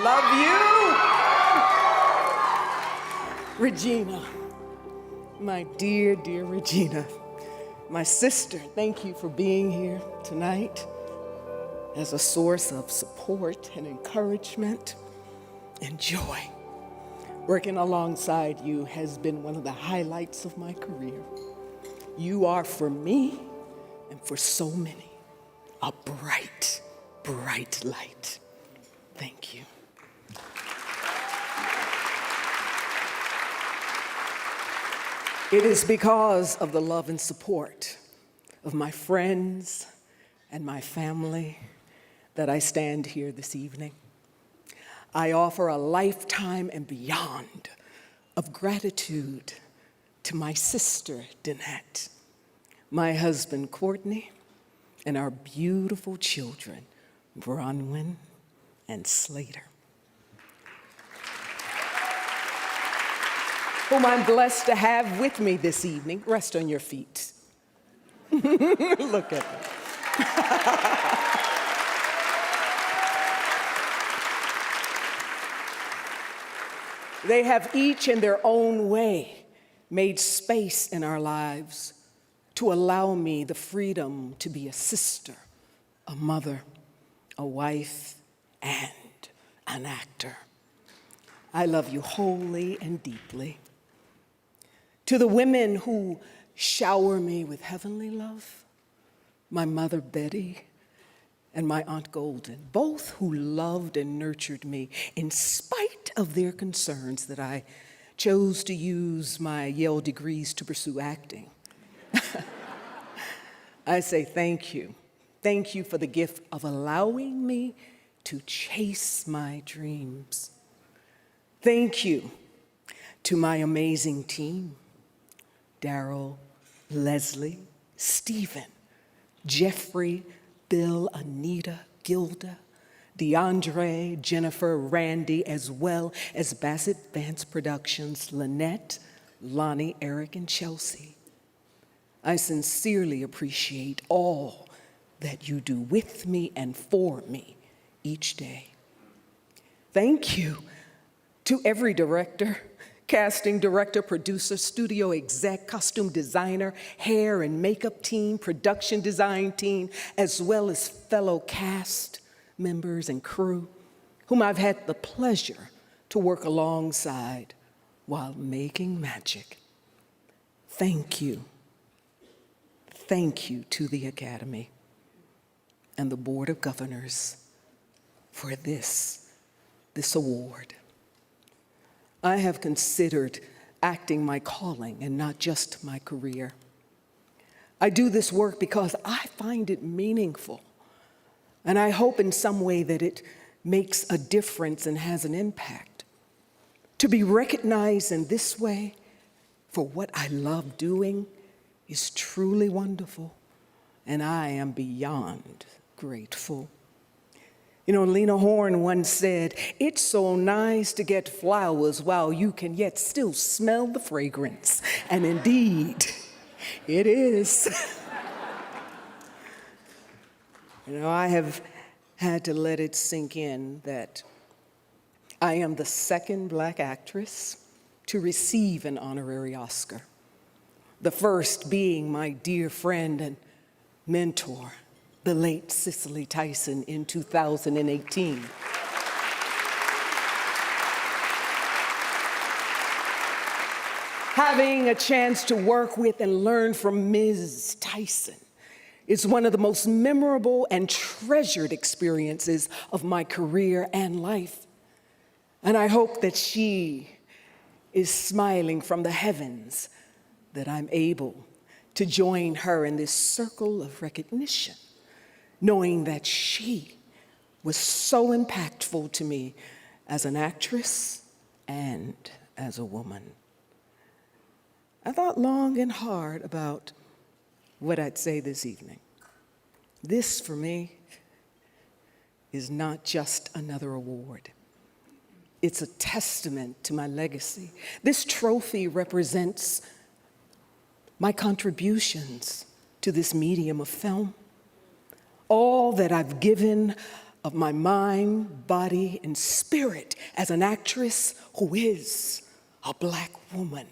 love you. Regina, my dear, dear Regina, my sister, thank you for being here tonight as a source of support and encouragement and joy. Working alongside you has been one of the highlights of my career. You are, for me and for so many, a bright, bright light. Thank you. It is because of the love and support of my friends and my family that I stand here this evening. I offer a lifetime and beyond of gratitude to my sister, Danette, my husband, Courtney, and our beautiful children, Bronwyn and Slater, whom I'm blessed to have with me this evening. Rest on your feet. Look at them. They have each in their own way made space in our lives to allow me the freedom to be a sister, a mother, a wife, and an actor. I love you wholly and deeply. To the women who shower me with heavenly love, my mother Betty and my Aunt Golden, both who loved and nurtured me in spite of their concerns that I chose to use my Yale degrees to pursue acting. I say thank you. Thank you for the gift of allowing me to chase my dreams. Thank you to my amazing team, Daryl, Leslie, Stephen, Jeffrey, Bill, Anita, Gilda, DeAndre, Jennifer, Randy, as well as Bassett Vance Productions, Lynette, Lonnie, Eric, and Chelsea. I sincerely appreciate all that you do with me and for me each day. Thank you to every director, casting director, producer, studio exec, costume designer, hair and makeup team, production design team, as well as fellow cast members and crew, whom I've had the pleasure to work alongside while making magic. Thank you. Thank you to the Academy and the Board of Governors for this award. I have considered acting my calling and not just my career. I do this work because I find it meaningful, and I hope in some way that it makes a difference and has an impact. To be recognized in this way for what I love doing is truly wonderful, and I am beyond grateful. You know, Lena Horne once said, "It's so nice to get flowers while you can yet still smell the fragrance." And indeed, it is. You know, I have had to let it sink in that I am the second Black actress to receive an honorary Oscar. The first being my dear friend and mentor, the late Cicely Tyson, in 2018. Having a chance to work with and learn from Ms. Tyson is one of the most memorable and treasured experiences of my career and life. And I hope that she is smiling from the heavens that I'm able to join her in this circle of recognition, knowing that she was so impactful to me as an actress and as a woman. I thought long and hard about what I'd say this evening. This, for me, is not just another award. It's a testament to my legacy. This trophy represents my contributions to this medium of film, all that I've given of my mind, body, and spirit as an actress who is a Black woman.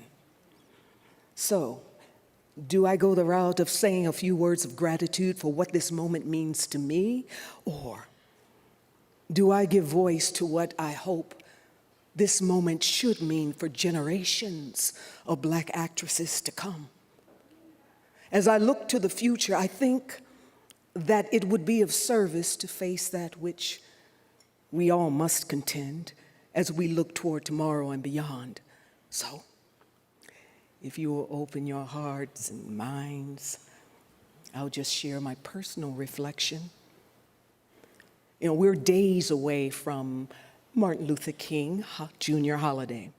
So, do I go the route of saying a few words of gratitude for what this moment means to me, or do I give voice to what I hope this moment should mean for generations of Black actresses to come? As I look to the future, I think that it would be of service to face that which we all must contend as we look toward tomorrow and beyond. So, if you will open your hearts and minds, I'll just share my personal reflection. You know, we're days away from Martin Luther King Jr. holiday.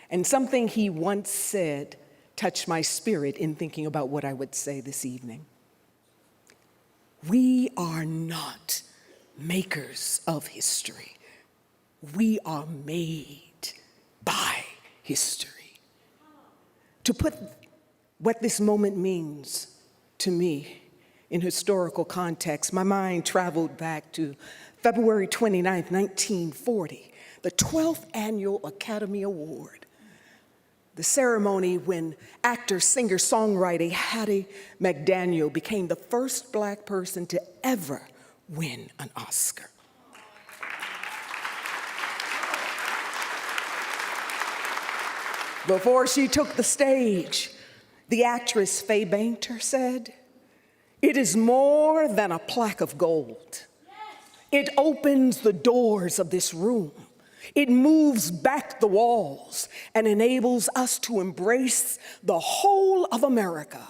And something he once said touched my spirit in thinking about what I would say this evening. We are not makers of history. We are made by history. To put what this moment means to me in historical context, my mind traveled back to February 29th, 1940, the 12th Annual Academy Award, the ceremony when actor, singer, songwriter Hattie McDaniel became the first Black person to ever win an Oscar. Before she took the stage, the actress Faye Bainter said, "It is more than a plaque of gold. It opens the doors of this room. It moves back the walls and enables us to embrace the whole of America,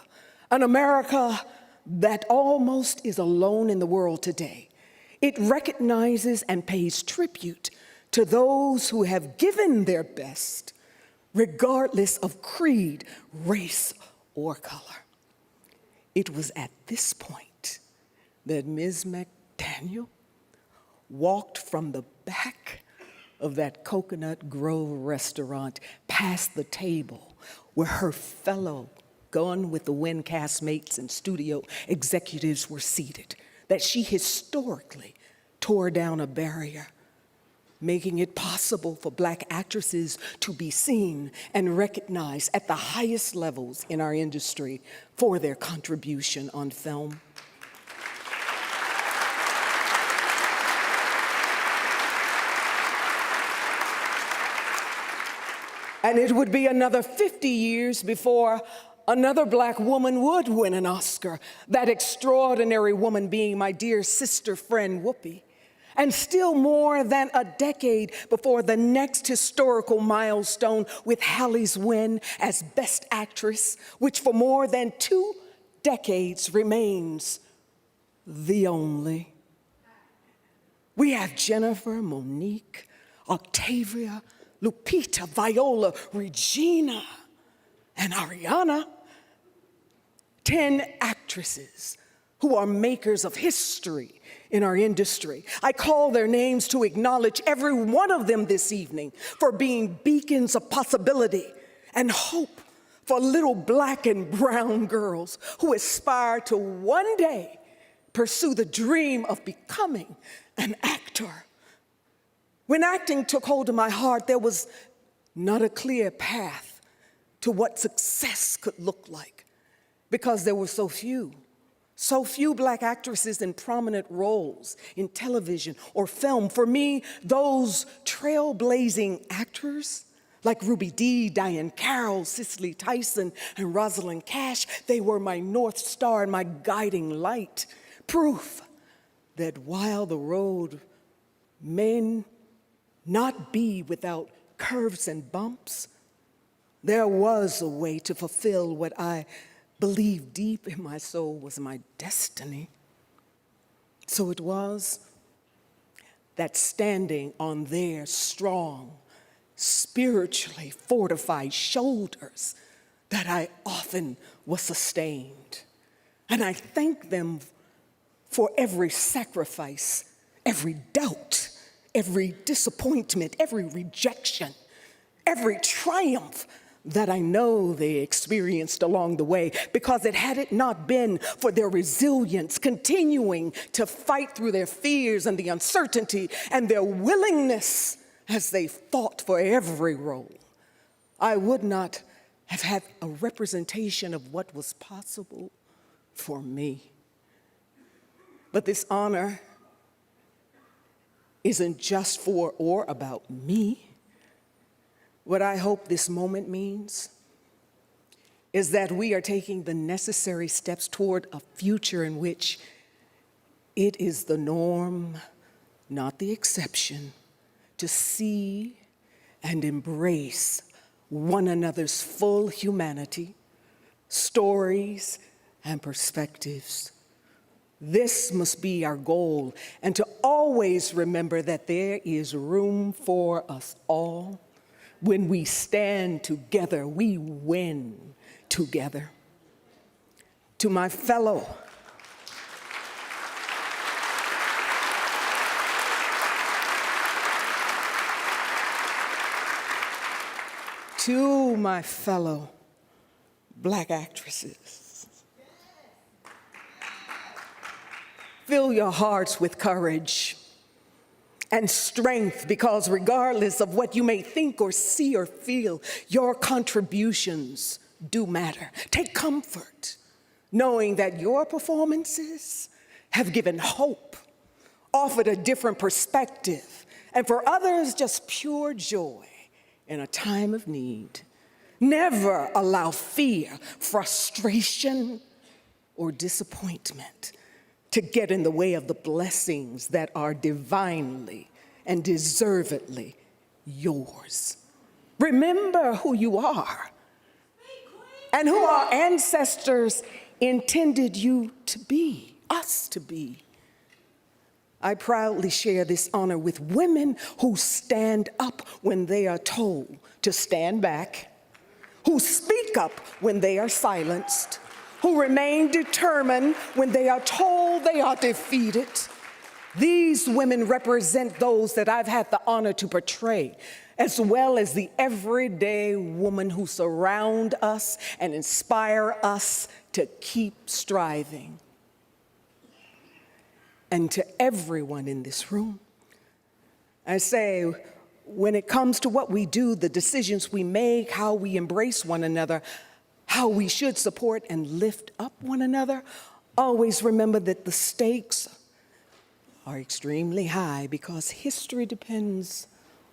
an America that almost is alone in the world today. It recognizes and pays tribute to those who have given their best, regardless of creed, race, or color." It was at this point that Ms. McDaniel walked from the back of that Coconut Grove restaurant past the table where her fellow Gone with the Wind castmates and studio executives were seated, that she historically tore down a barrier, making it possible for Black actresses to be seen and recognized at the highest levels in our industry for their contribution on film. And it would be another 50 years before another Black woman would win an Oscar, that extraordinary woman being my dear sister friend Whoopi. And still more than a decade before the next historical milestone with Halle's win as Best Actress, which for more than 2 decades remains the only. We have Jennifer, Monique, Octavia, Lupita, Viola, Regina, and Ariana. 10 actresses who are makers of history in our industry. I call their names to acknowledge every one of them this evening for being beacons of possibility and hope for little Black and brown girls who aspire to one day pursue the dream of becoming an actor. When acting took hold of my heart, there was not a clear path to what success could look like because there were so few Black actresses in prominent roles in television or film. For me, those trailblazing actors like Ruby Dee, Diane Carroll, Cicely Tyson, and Rosalind Cash, they were my North Star and my guiding light. Proof that while the road may not be without curves and bumps, there was a way to fulfill what I believed deep in my soul was my destiny. So it was that standing on their strong, spiritually fortified shoulders that I often was sustained. And I thank them for every sacrifice, every doubt, every disappointment, every rejection, every triumph that I know they experienced along the way, because had it not been for their resilience, continuing to fight through their fears and the uncertainty and their willingness as they fought for every role, I would not have had a representation of what was possible for me. But this honor isn't just for or about me. What I hope this moment means is that we are taking the necessary steps toward a future in which it is the norm, not the exception, to see and embrace one another's full humanity, stories, and perspectives. This must be our goal, and to always remember that there is room for us all. When we stand together, we win together. To my fellow Black actresses, fill your hearts with courage and strength, because regardless of what you may think or see or feel, your contributions do matter. Take comfort knowing that your performances have given hope, offered a different perspective, and for others, just pure joy in a time of need. Never allow fear, frustration, or disappointment to get in the way of the blessings that are divinely and deservedly yours. Remember who you are and who our ancestors intended you to be, us to be. I proudly share this honor with women who stand up when they are told to stand back, who speak up when they are silenced, who remain determined when they are told they are defeated. These women represent those that I've had the honor to portray, as well as the everyday woman who surround us and inspire us to keep striving. And to everyone in this room, I say, when it comes to what we do, the decisions we make, how we embrace one another, how we should support and lift up one another, always remember that the stakes are extremely high, because history depends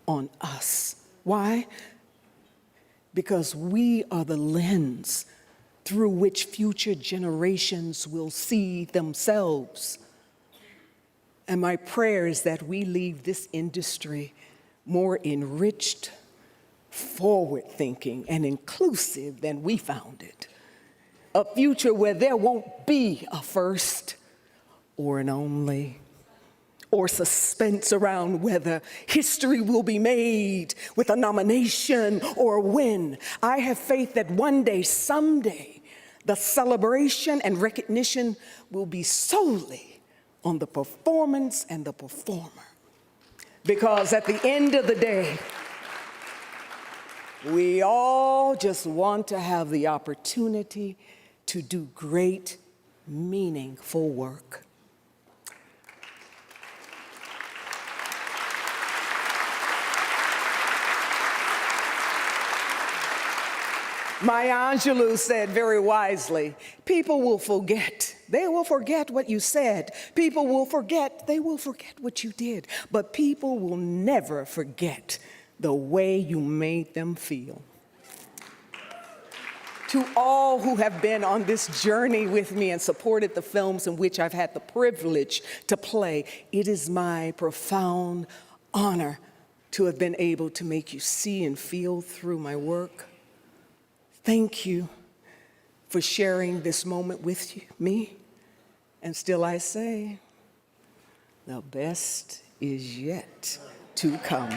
on us. Why? Because we are the lens through which future generations will see themselves. And my prayer is that we leave this industry more enriched, forward-thinking, and inclusive than we found it. A future where there won't be a first or an only, or suspense around whether history will be made with a nomination or a win. I have faith that one day, someday, the celebration and recognition will be solely on the performance and the performer. Because at the end of the day, we all just want to have the opportunity to do great, meaningful work. Maya Angelou said very wisely, people will forget. They will forget what you said. People will forget. They will forget what you did. But people will never forget the way you made them feel. To all who have been on this journey with me and supported the films in which I've had the privilege to play, it is my profound honor to have been able to make you see and feel through my work. Thank you for sharing this moment with me. And still I say, the best is yet to come.